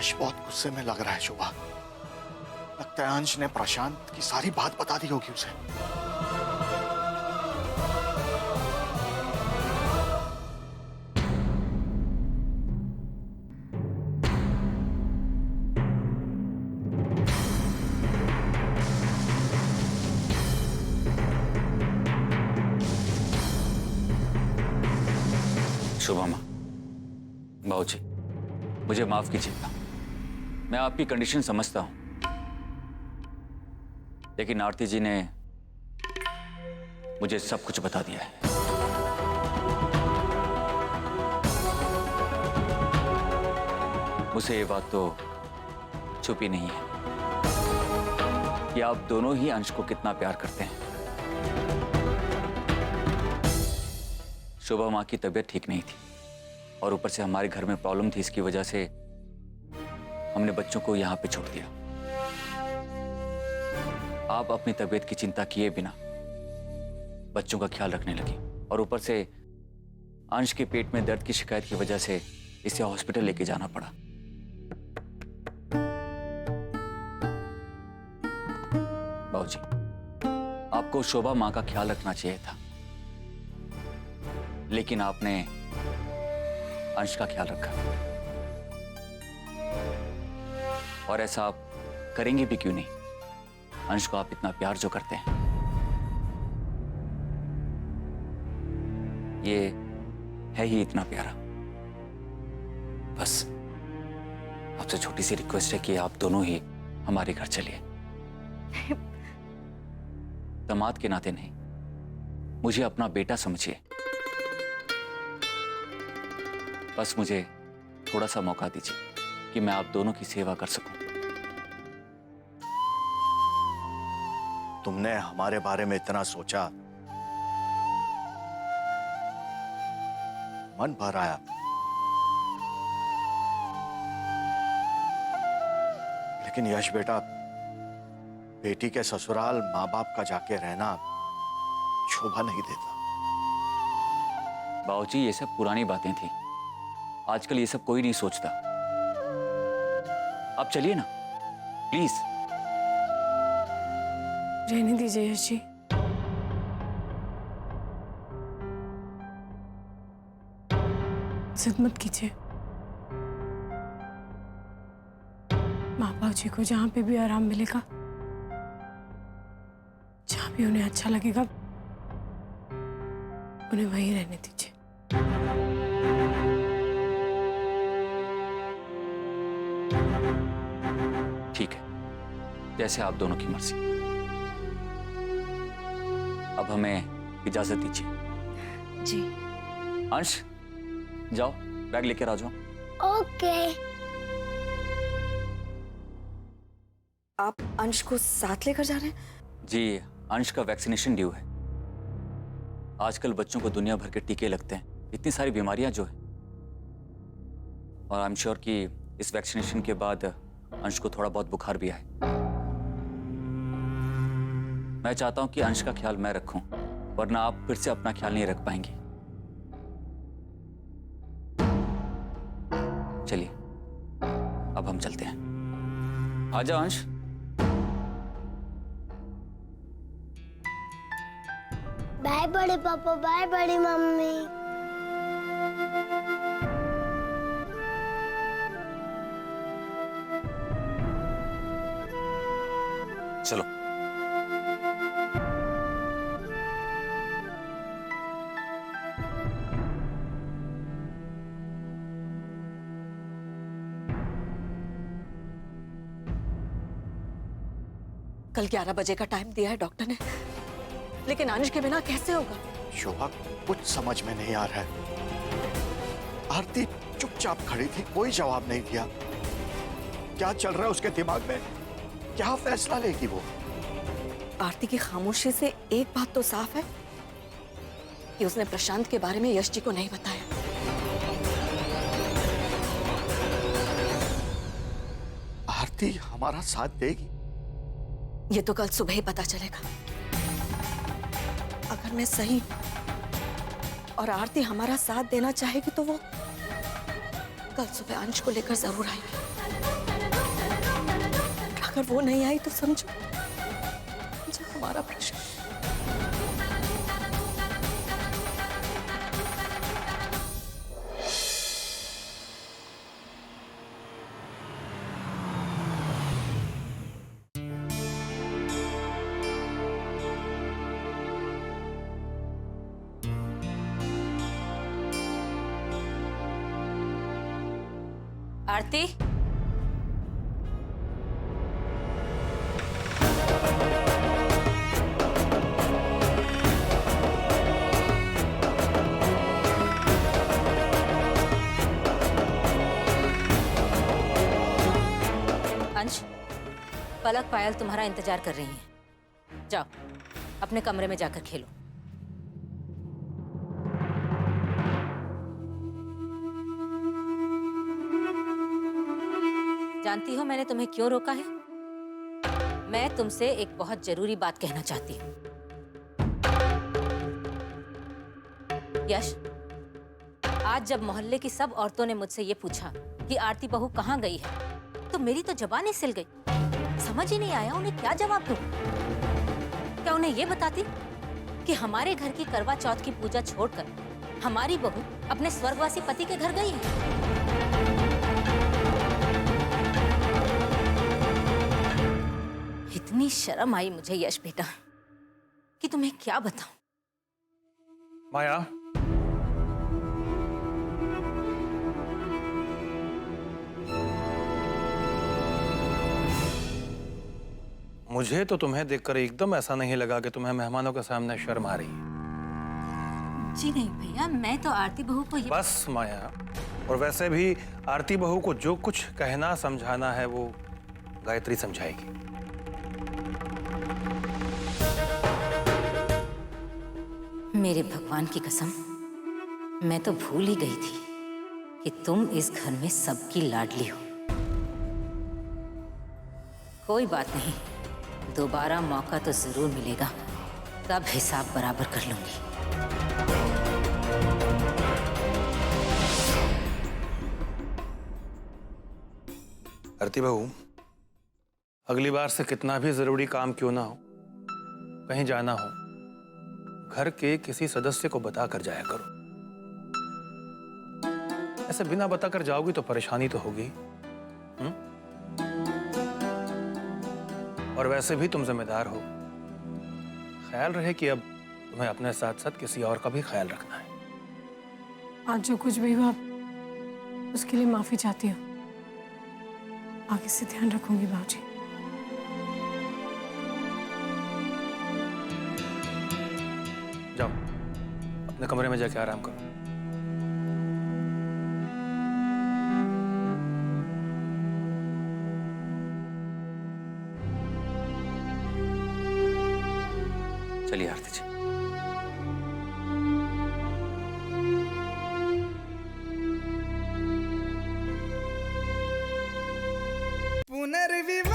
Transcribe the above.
यश बहुत गुस्से में लग रहा है शोभा। लगता है अंश ने प्रशांत की सारी बात बता दी होगी उसे। शोभा माँ, बाबूजी, मुझे माफ कीजिएगा। मैं आपकी कंडीशन समझता हूं, लेकिन आरती जी ने मुझे सब कुछ बता दिया है। मुझसे ये बात तो छुपी नहीं है कि आप दोनों ही अंश को कितना प्यार करते हैं। शोभा माँ की तबीयत ठीक नहीं थी और ऊपर से हमारे घर में प्रॉब्लम थी, इसकी वजह से हमने बच्चों को यहाँ पे छोड़ दिया। आप अपनी तबीयत की चिंता किए बिना बच्चों का ख्याल रखने लगी और ऊपर से अंश के पेट में दर्द की शिकायत की वजह से इसे हॉस्पिटल लेके जाना पड़ा। बाबूजी, आपको शोभा माँ का ख्याल रखना चाहिए था, लेकिन आपने अंश का ख्याल रखा। और ऐसा आप करेंगे भी क्यों नहीं? अंश को आप इतना प्यार जो करते हैं। ये है ही इतना प्यारा। बस आपसे छोटी सी रिक्वेस्ट है कि आप दोनों ही हमारे घर चलिए। दामाद के नाते नहीं, मुझे अपना बेटा समझिए। बस मुझे थोड़ा सा मौका दीजिए कि मैं आप दोनों की सेवा कर सकूं। तुमने हमारे बारे में इतना सोचा, मन भर आया। लेकिन यश बेटा, बेटी के ससुराल माँ बाप का जाके रहना शोभा नहीं देता। बाबूजी, ये सब पुरानी बातें थी, आजकल ये सब कोई नहीं सोचता। आप चलिए ना प्लीज। रहने दीजिए यश जी। जिद मत कीजिए। माँ बाप जी को जहां पे भी आराम मिलेगा, जहां भी उन्हें अच्छा लगेगा, उन्हें वहीं रहने दीजिए। ठीक है, जैसे आप दोनों की मर्जी। अब हमें इजाजत दीजिए। जी। अंश, जाओ बैग लेकर आ जाओ। ओके। आप अंश को साथ लेकर जा रहे हैं? जी, अंश का वैक्सीनेशन ड्यू है। आजकल बच्चों को दुनिया भर के टीके लगते हैं, इतनी सारी बीमारियां जो है। और आई एम श्योर कि इस वैक्सीनेशन के बाद अंश को थोड़ा बहुत बुखार भी आए। मैं चाहता हूं कि अंश का ख्याल मैं रखूं, वरना आप फिर से अपना ख्याल नहीं रख पाएंगे। चलिए, अब हम चलते हैं। आजा अंश। बाय बड़े पापा, बाय बड़ी मम्मी। चलो। कल 11 बजे का टाइम दिया है डॉक्टर ने, लेकिन अंश के बिना कैसे होगा? शोभा, कुछ समझ में नहीं आ रहा है। आरती चुपचाप खड़ी थी, कोई जवाब नहीं दिया। क्या चल रहा है उसके दिमाग में? क्या फैसला लेगी वो? आरती की खामोशी से एक बात तो साफ है कि उसने प्रशांत के बारे में यश जी को नहीं बताया। आरती हमारा साथ देगी? ये तो कल सुबह ही पता चलेगा। अगर मैं सही और आरती हमारा साथ देना चाहेगी तो वो कल सुबह अंश को लेकर जरूर आएगी। अगर वो नहीं आई तो समझो हमारा प्रश्न। आरती, अंश, पलक पायल तुम्हारा इंतजार कर रही हैं। जाओ अपने कमरे में जाकर खेलो। जानती हो मैंने तुम्हें क्यों रोका है? मैं तुमसे एक बहुत जरूरी बात कहना चाहती हूँ। यश, आज जब मोहल्ले की सब औरतों ने मुझसे ये पूछा कि आरती बहू कहाँ गई है, तो मेरी तो जुबान ही सिल गई। समझ ही नहीं आया उन्हें क्या जवाब दूं। क्या उन्हें ये बताती कि हमारे घर की करवा चौथ की पूजा छोड़कर हमारी बहू अपने स्वर्गवासी पति के घर गई है? इतनी शर्म आई मुझे यश बेटा कि तुम्हें क्या बताऊं। माया, मुझे तो तुम्हें देखकर एकदम ऐसा नहीं लगा कि तुम्हें मेहमानों के सामने शर्म आ रही है। जी नहीं भैया, मैं तो आरती बहू को बस माया, और वैसे भी आरती बहू को जो कुछ कहना समझाना है वो गायत्री समझाएगी। मेरे भगवान की कसम, मैं तो भूल ही गई थी कि तुम इस घर में सबकी लाडली हो। कोई बात नहीं, दोबारा मौका तो जरूर मिलेगा, तब हिसाब बराबर कर लूंगी। आरती बहू, अगली बार से कितना भी जरूरी काम क्यों ना हो, कहीं जाना हो, घर के किसी सदस्य को बताकर जाया करो। ऐसे बिना बताकर जाओगी तो परेशानी तो होगी। और वैसे भी तुम जिम्मेदार हो, ख्याल रहे कि अब तुम्हें अपने साथ साथ किसी और का भी ख्याल रखना है। आज जो कुछ भी हुआ उसके लिए माफी चाहती हूँ। आगे से ध्यान रखूंगी बाबूजी। जाओ अपने कमरे में जाके आराम करो। चलिए आरती जी। पुनर्विवाह